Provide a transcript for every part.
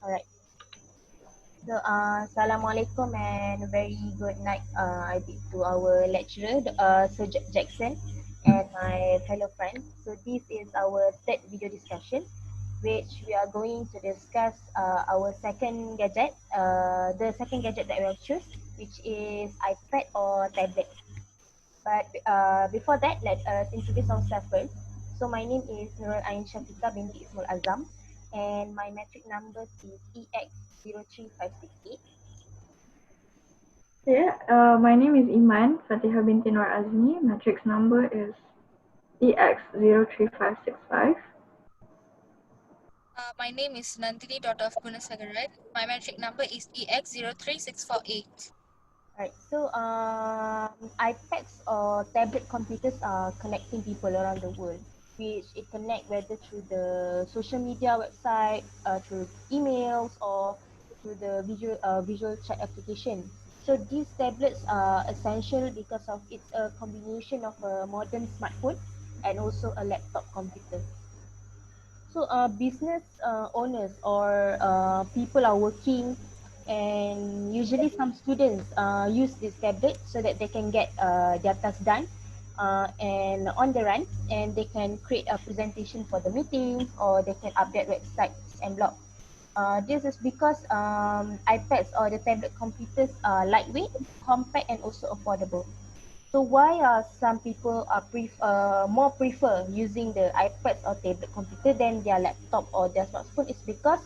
Alright. So, Assalamualaikum and very good night I bid to our lecturer, Sir Jackson, and my fellow friends. So, this is our third video discussion, which we are going to discuss our second gadget, the second gadget that we have choose, which is iPad or tablet. But before that, let us introduce ourselves first. So my name is Nurul Ain Syafiqah binti Ismul Azam, and my metric number is EX03568. Yeah, my name is Iman Fatiha binti Nur Azmi. Matrix number is EX03565. My name is Nandini daughter of Gunasagaran. My metric number is EX03648. Alright, so iPads or tablet computers are connecting people around the world, which it connect whether through the social media website, through emails, or through the visual chat application. So these tablets are essential because of it's a combination of a modern smartphone and also a laptop computer. So, business owners or people are working, and usually some students use this tablet so that they can get their tasks done and on the run, and they can create a presentation for the meetings or they can update websites and blog. This is because iPads or the tablet computers are lightweight, compact, and also affordable. So why are some people more prefer using the iPads or tablet computer than their laptop or their smartphone is because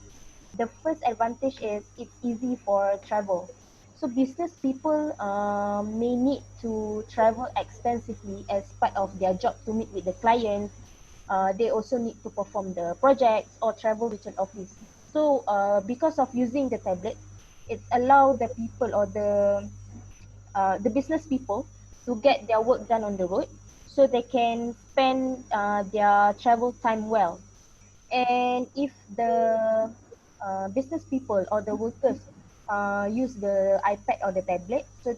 the first advantage is it's easy for travel. So business people may need to travel extensively as part of their job to meet with the clients. They also need to perform the projects or travel with an office. So because of using the tablet, it allow the people or the business people to get their work done on the road so they can spend their travel time well. And if the business people or the workers use the iPad or the tablet, so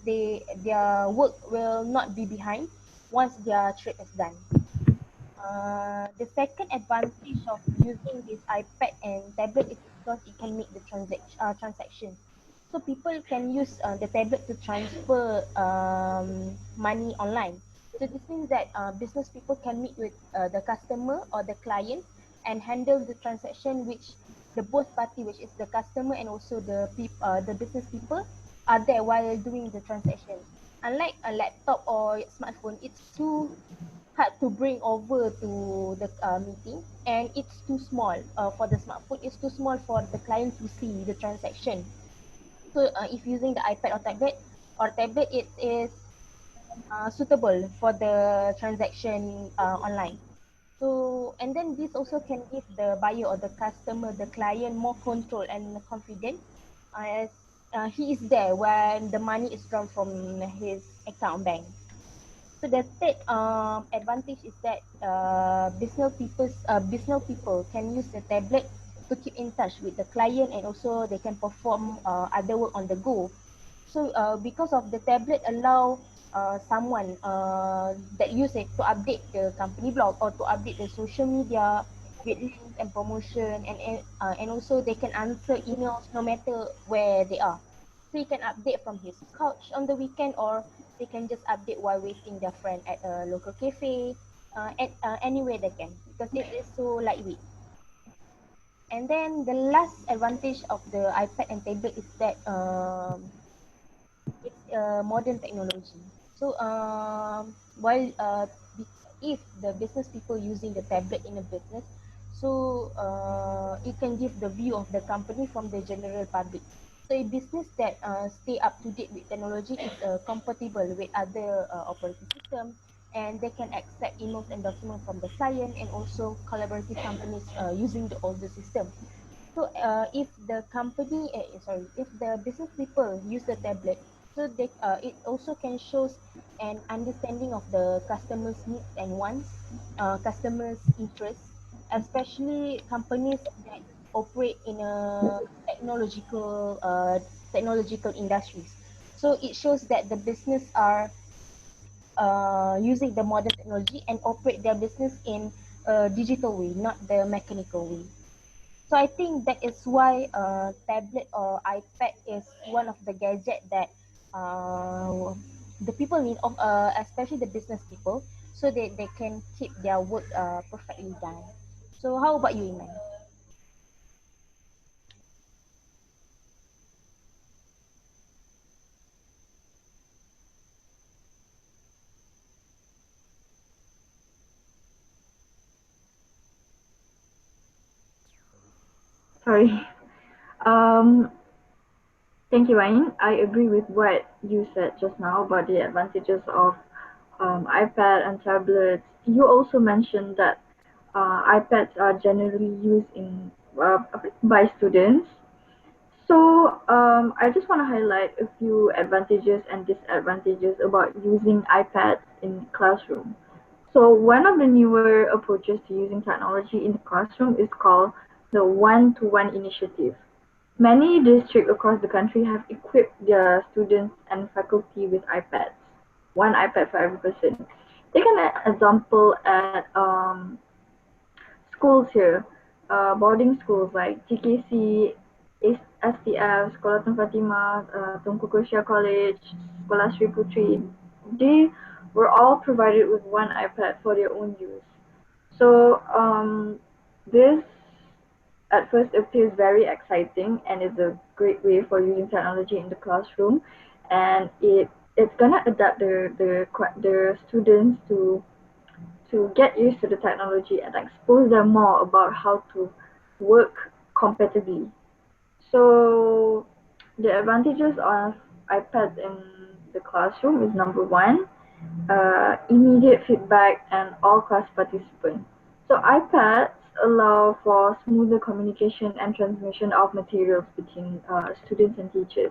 their work will not be behind once their trip is done. The second advantage of using this iPad and tablet is because it can make the transaction. So people can use the tablet to transfer money online. So this means that business people can meet with the customer or the client and handle the transaction which the both party, which is the customer and also the business people, are there while doing the transaction. Unlike a laptop or smartphone, it's too hard to bring over to the meeting, and it's too small for the smartphone. It's too small for the client to see the transaction. So if using the iPad or tablet, it is suitable for the transaction online. So, and then this also can give the buyer or the customer, the client, more control and confidence as he is there when the money is drawn from his account bank. So the third advantage is that business people can use the tablet to keep in touch with the client, and also they can perform other work on the go. So because of the tablet allow someone that use it to update the company blog or to update the social media with links and promotion, and also they can answer emails no matter where they are. So he can update from his couch on the weekend, or they can just update while waiting their friend at a local cafe, at anywhere they can, because it is so lightweight. And then the last advantage of the iPad and tablet is that it's modern technology. So while if the business people using the tablet in a business, so it can give the view of the company from the general public. So a business that stay up to date with technology is compatible with other operating systems, and they can accept emails and documents from the client, and also collaborative companies using the older system. So if the business people use the tablet, so it also can shows an understanding of the customer's needs and wants, customers' interests, especially companies that operate in a technological industries. So it shows that the business are using the modern technology and operate their business in a digital way, not the mechanical way. So I think that is why tablet or iPad is one of the gadget that the people need, of especially the business people, so they can keep their work perfectly done. So how about you, Iman? Sorry. Um, Thank you, Ain. I agree with what you said just now about the advantages of iPad and tablets. You also mentioned that iPads are generally used in by students. So I just want to highlight a few advantages and disadvantages about using iPads in classroom. So one of the newer approaches to using technology in the classroom is called the one-to-one initiative. Many districts across the country have equipped their students and faculty with iPads, one iPad for every person. Take an example at schools here, boarding schools like TKC, STF, Sekolah Tun Fatimah, Tunku Kursia College, Sekolah Sri Putri. They were all provided with one iPad for their own use. So this at first appears very exciting and is a great way for using technology in the classroom, and it's gonna adapt the students to get used to the technology and expose them more about how to work compatibly. So the advantages of iPads in the classroom is number one, immediate feedback and all class participants. So iPads allow for smoother communication and transmission of materials between students and teachers.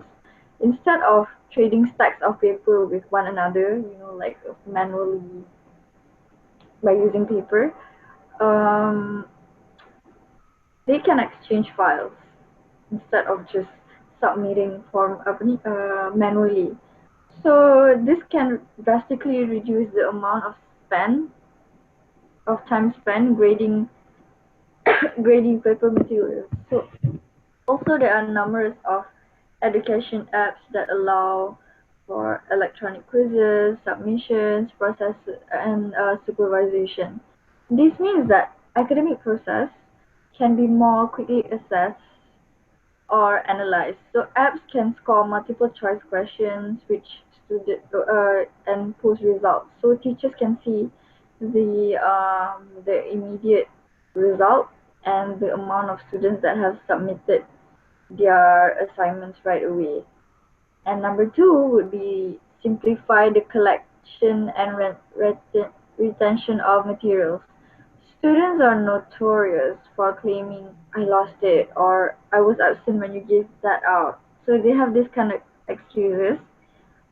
Instead of trading stacks of paper with one another, like manually by using paper, um, they can exchange files instead of just submitting form manually. So this can drastically reduce the amount of time spent grading paper materials. So also there are numerous of education apps that allow for electronic quizzes, submissions, process and supervision. This means that academic process can be more quickly assessed or analyzed. So apps can score multiple choice questions which student and post results. So teachers can see the immediate result and the amount of students that have submitted their assignments right away. And number two would be simplify the collection and retention of materials. Students are notorious for claiming I lost it or I was absent when you gave that out. So they have this kind of excuses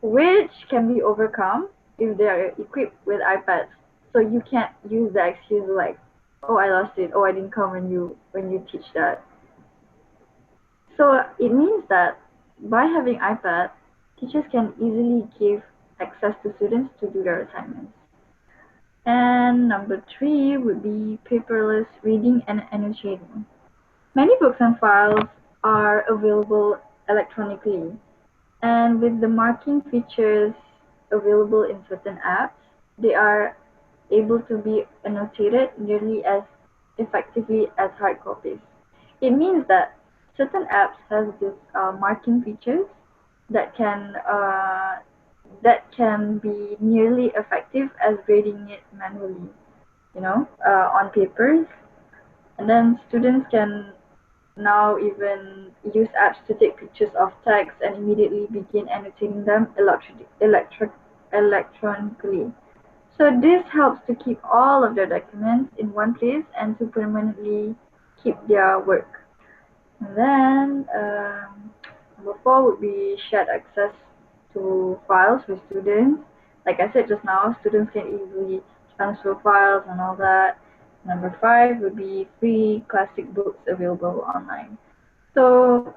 which can be overcome if they are equipped with iPads. So you can't use the excuse like, oh I lost it, oh I didn't come when you teach that. So it means that by having iPad, teachers can easily give access to students to do their assignments. And number three would be paperless reading and annotating. Many books and files are available electronically, and with the marking features available in certain apps, they are able to be annotated nearly as effectively as hard copies. It means that certain apps has this marking features that can uh, that can be nearly effective as grading it manually, on papers. And then students can now even use apps to take pictures of text and immediately begin annotating them electronically. So this helps to keep all of their documents in one place and to permanently keep their work. And then number four would be shared access to files with students. Like I said just now, students can easily transfer files and all that. Number five would be free classic books available online. So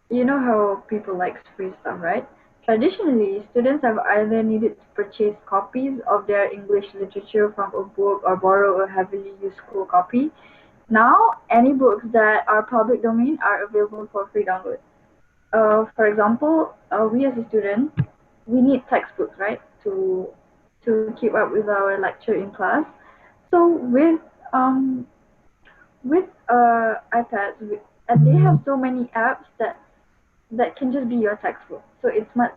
you know how people like free stuff, right? Traditionally, students have either needed to purchase copies of their English literature from a book or borrow a heavily used school copy. Now, any books that are public domain are available for free download. For example, we as a student, we need textbooks, right, to keep up with our lecture in class. So with iPads, and they have so many apps that can just be your textbook. So it's much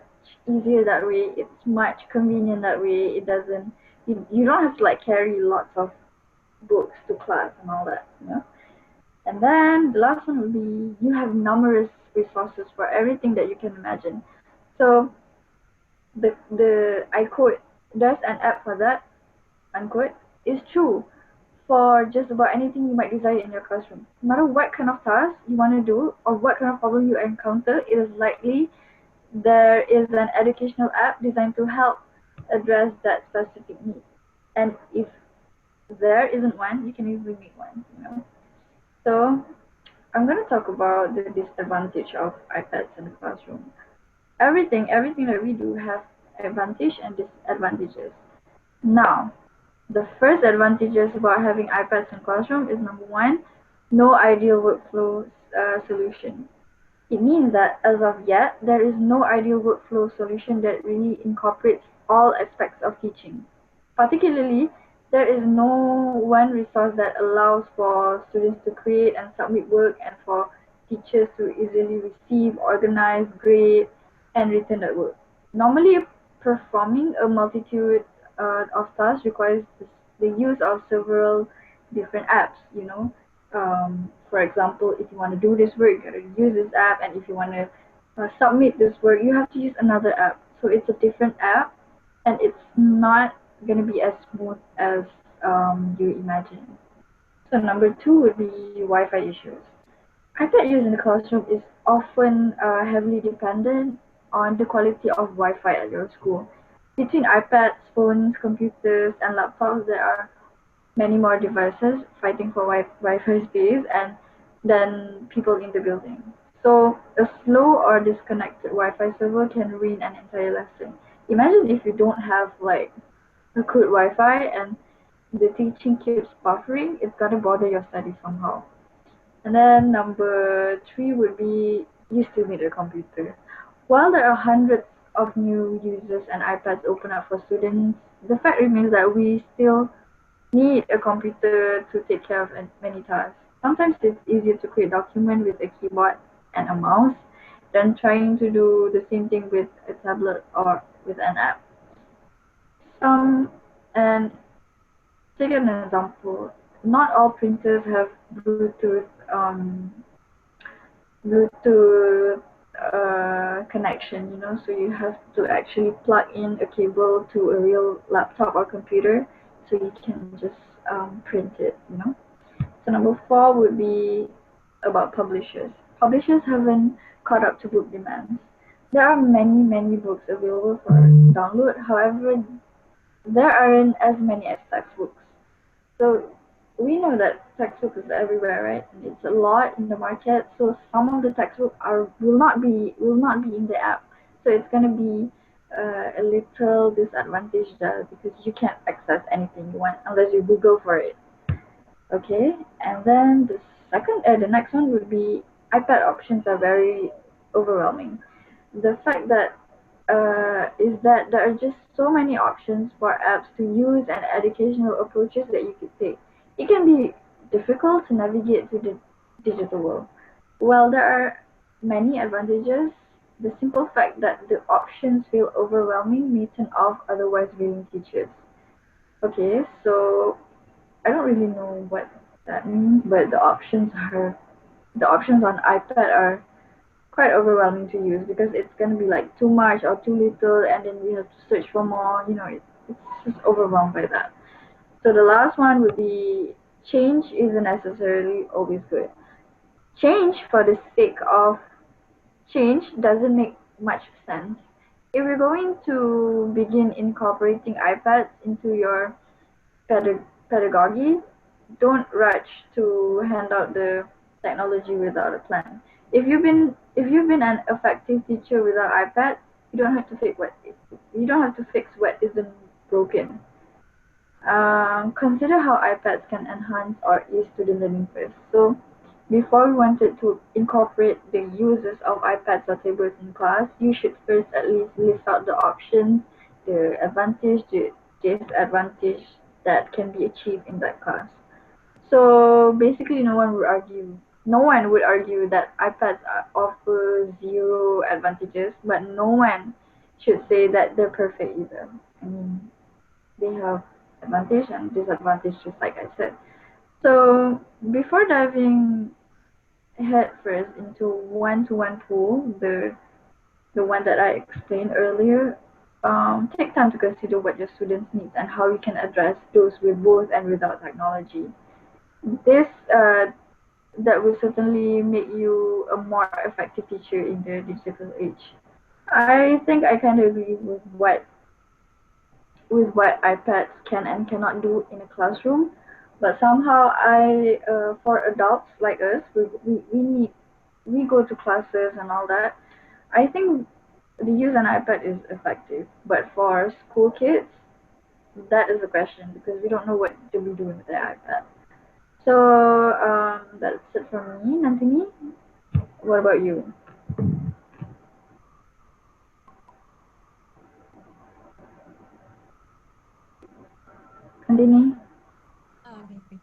easier that way. It's much convenient that way. It doesn't you don't have to like carry lots of books to class and all that, you know. And then the last one would be you have numerous resources for everything that you can imagine. So the I quote, there's an app for that, unquote, is true for just about anything you might desire in your classroom. No matter what kind of task you want to do or what kind of problem you encounter, it is likely there is an educational app designed to help address that specific need. And if there isn't one, you can easily make one, you know. So I'm going to talk about the disadvantage of iPads in the classroom. Everything that we do has advantage and disadvantages. Now, the first advantages about having iPads in classroom is number one, no ideal workflow solution. It means that as of yet, there is no ideal workflow solution that really incorporates all aspects of teaching. Particularly, there is no one resource that allows for students to create and submit work and for teachers to easily receive, organize, grade, and return that work. Normally, performing a multitude of tasks requires the use of several different apps, you know. For example, if you want to do this work, you gotta use this app, and if you want to submit this work, you have to use another app. So it's a different app, and it's not gonna be as smooth as you imagine. So number two would be Wi-Fi issues. iPad use in the classroom is often heavily dependent on the quality of Wi-Fi at your school. Between iPads, phones, computers, and laptops, there are many more devices fighting for Wi-Fi space and than people in the building. So a slow or disconnected Wi-Fi server can ruin an entire lesson. Imagine if you don't have like a good Wi-Fi and the teaching keeps buffering, it's gonna bother your study somehow. And then number three would be you still need a computer. While there are hundreds of new users and iPads open up for students, the fact remains that we still need a computer to take care of many tasks. Sometimes it's easier to create document with a keyboard and a mouse than trying to do the same thing with a tablet or with an app. Some and take an example. Not all printers have Bluetooth connection, you know, so you have to actually plug in a cable to a real laptop or computer so you can just print it, you know. So number four would be about publishers. Publishers haven't caught up to book demands. There are many books available for download. However, there aren't as many as textbooks. So we know that textbook is everywhere, right? And it's a lot in the market. So some of the textbooks will not be in the app. So it's gonna be a little disadvantage there because you can't access anything you want unless you Google for it. Okay, and then the next one would be iPad options are very overwhelming. The fact that is that there are just so many options for apps to use and educational approaches that you could take. It can be difficult to navigate through the digital world. While there are many advantages, the simple fact that the options feel overwhelming may turn off otherwise willing teachers. Okay, so I don't really know what that means, but the options on iPad are quite overwhelming to use because it's gonna be like too much or too little, and then we have to search for more. You know, it's just overwhelmed by that. So the last one would be change isn't necessarily always good. Change for the sake of change doesn't make much sense. If you're going to begin incorporating iPads into your pedagogy, don't rush to hand out the technology without a plan. If you've been an effective teacher without iPad, you don't have to fix what isn't broken. Consider how iPads can enhance or ease student learning first. So, before we wanted to incorporate the uses of iPads or tablets in class, you should first at least list out the options, the advantage, the disadvantage that can be achieved in that class. So basically, no one would argue that iPads offer zero advantages, but no one should say that they're perfect either. I mean, they have advantage and disadvantage, just like I said. So before diving headfirst into one-to-one pool, the one that I explained earlier, take time to consider what your students need and how you can address those with both and without technology. This that will certainly make you a more effective teacher in the digital age. I think I kind of agree with what iPads can and cannot do in a classroom, but somehow for adults like us, we go to classes and all that. I think the use an iPad is effective, but for school kids, that is a question because we don't know what to be doing with the iPad. So that's it from me, Nantini. What about you? Nandini? Okay.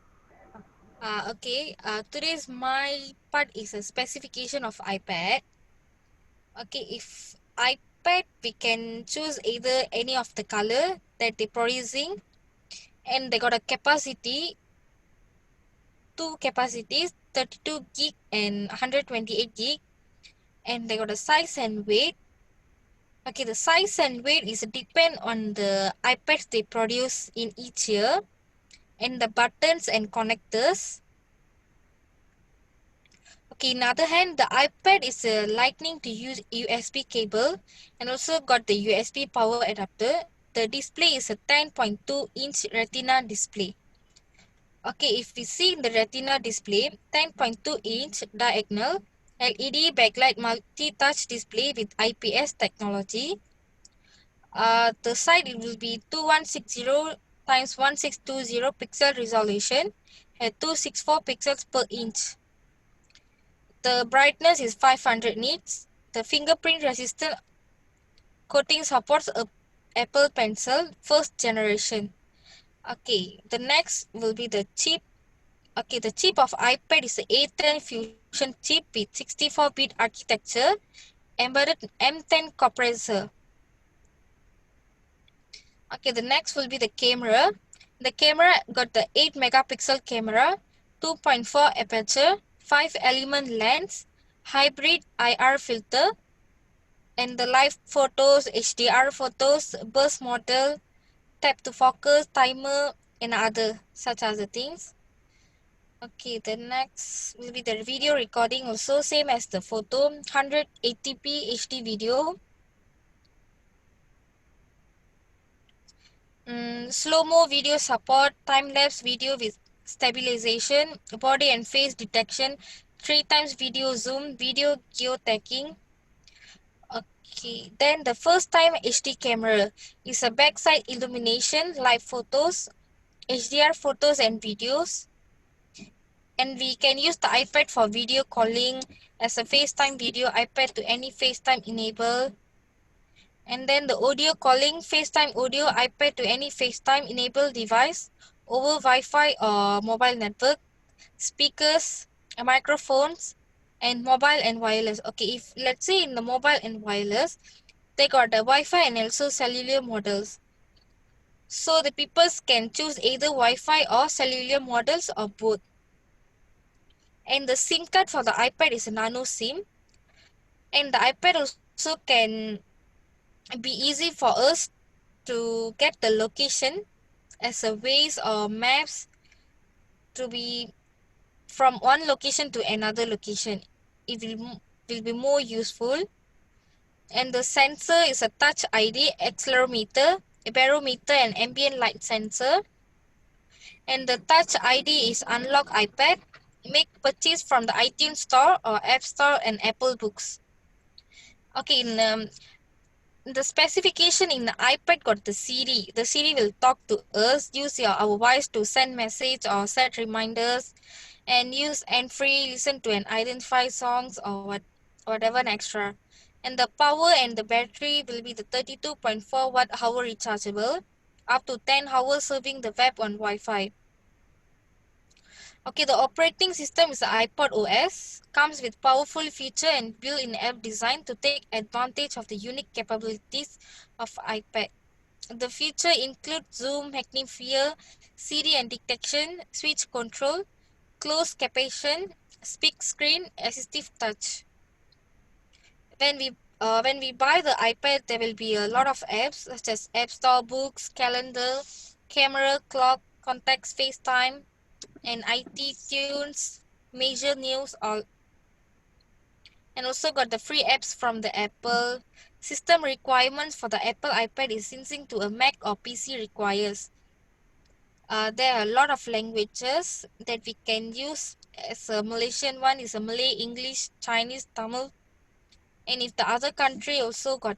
Okay. Today's my part is a specification of iPad. Okay, if iPad, we can choose either any of the color that they're producing, and they got a capacity, two capacities, 32 gig and 128 gig, and they got a size and weight. Okay, the size and weight is depend on the iPads they produce in each year, and the buttons and connectors. Okay, in other hand, the iPad is a lightning to use USB cable and also got the USB power adapter. The display is a 10.2-inch Retina display. Okay, if we see in the Retina display, 10.2-inch diagonal LED backlight multi-touch display with IPS technology. The side it will be 2160 times 1620 pixel resolution at 264 pixels per inch. The brightness is 500 nits. The fingerprint resistant coating supports a Apple Pencil first generation. Okay, the next will be the chip. Okay, the chip of iPad is the A10 Fusion chip with 64-bit architecture, embedded M10 compressor. Okay, the next will be the camera. The camera got the 8 megapixel camera, 2.4 aperture, 5 element lens, hybrid IR filter, and the live photos, HDR photos, burst model, tap to focus, timer, and other such other things. Okay, the next will be the video recording, also same as the photo, 180p HD video. Slow-mo video support, time-lapse video with stabilization, body and face detection, 3 times video zoom, video geotagging. Okay, then the first time HD camera is a backside illumination, live photos, HDR photos and videos. And we can use the iPad for video calling as a FaceTime video iPad to any FaceTime enable. And then the audio calling, FaceTime audio iPad to any FaceTime enabled device over Wi-Fi or mobile network, speakers, microphones, and mobile and wireless. Okay, if let's say in the mobile and wireless, they got the Wi-Fi and also cellular models. So the people can choose either Wi-Fi or cellular models or both. And the SIM card for the iPad is a nano SIM. And the iPad also can be easy for us to get the location as a ways or maps to be from one location to another location. It will be more useful. And the sensor is a touch ID, accelerometer, a barometer, and ambient light sensor. And the touch ID is unlock iPad. Make purchase from the iTunes Store or App Store and Apple Books. Okay, the specification in the iPad got the Siri. The Siri will talk to us, use our voice to send message or set reminders, and use N-Free, listen to and identify songs or whatever an extra. And the power and the battery will be the 32.4 watt hour rechargeable, up to 10 hours serving the web on Wi-Fi. Okay, the operating system is the iPod OS, comes with powerful feature and built-in app design to take advantage of the unique capabilities of iPad. The feature include zoom, magnifier, Siri and detection, switch control, close caption, speak screen, assistive touch. When we buy the iPad, there will be a lot of apps such as App Store, books, calendar, camera, clock, contacts, FaceTime, and IT tunes, major news, all. And also got the free apps from the Apple. System requirements for the Apple iPad is syncing to a Mac or PC requires. There are a lot of languages that we can use. As a Malaysian one is a Malay, English, Chinese, Tamil, and if the other country also got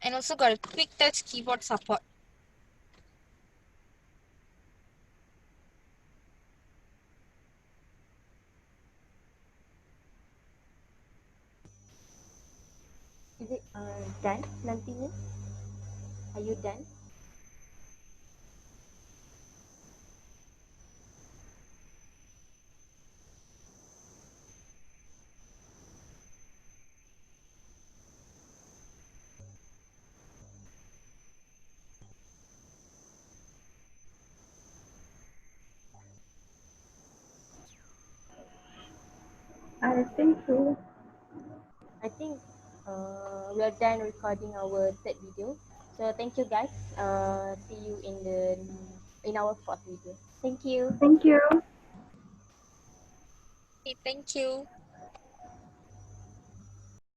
a quick touch keyboard support. Is it done nantinya? Are you done? I think so. I think we are done recording our third video. So thank you guys. See you in our fourth video. Thank you. Thank you. Okay, thank you.